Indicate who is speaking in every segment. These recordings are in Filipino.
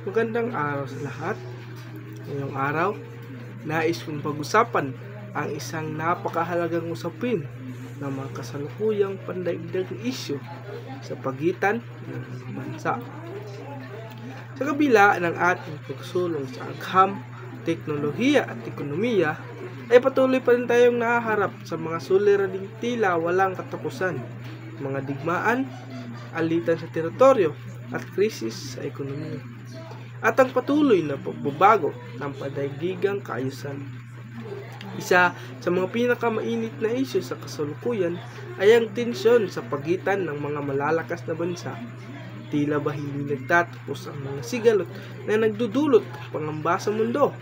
Speaker 1: Magandang araw sa lahat. Ngayong araw, nais kong pag-usapan ang isang napakahalagang usapin ng mga kasalukuyang pandaigdigang isyu sa pagitan ng mga bansa. Sa kabila ng ating pagsulong sa agham, teknolohiya at ekonomiya, ay patuloy pa rin tayong nahaharap sa mga suliraning tila walang katapusan, mga digmaan, alitan sa teritoryo at krisis sa ekonomiya, at ang patuloy na pagbabago ng pandaigdigang kaayusan. Isa sa mga pinakamainit na isyu sa kasalukuyan ay ang tensyon sa pagitan ng mga malalakas na bansa. Tila ba hindi nagtatapos ang mga sigalot na nagdudulot ng pangamba sa mundo.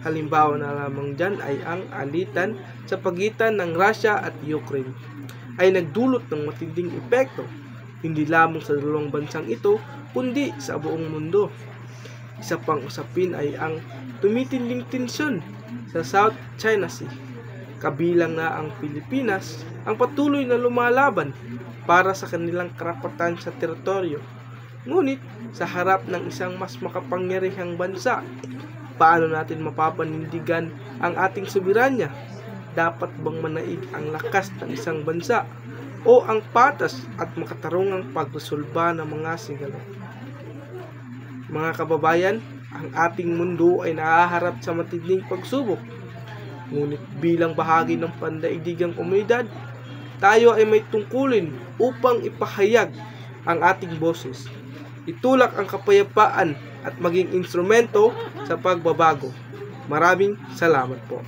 Speaker 1: Halimbawa na lamang dyan ay ang alitan sa pagitan ng Russia at Ukraine ay nagdulot ng matinding epekto hindi lamang sa dalawang bansang ito kundi sa buong mundo. Isa pang usapin ay ang tumitinding tensyon sa South China Sea. Kabilang na ang Pilipinas ang patuloy na lumalaban para sa kanilang karapatan sa teritoryo. Ngunit sa harap ng isang mas makapangyarihang bansa, paano natin mapapanindigan ang ating soberanya? Dapat bang manaig ang lakas ng isang bansa o ang patas at makatarungang pagresolba ng mga sigalot? Mga kababayan, ang ating mundo ay nahaharap sa matinding pagsubok. Ngunit bilang bahagi ng pandaigdigang komunidad, tayo ay may tungkulin upang ipahayag ang ating boses, itulak ang kapayapaan at maging instrumento sa pagbabago. Maraming salamat po.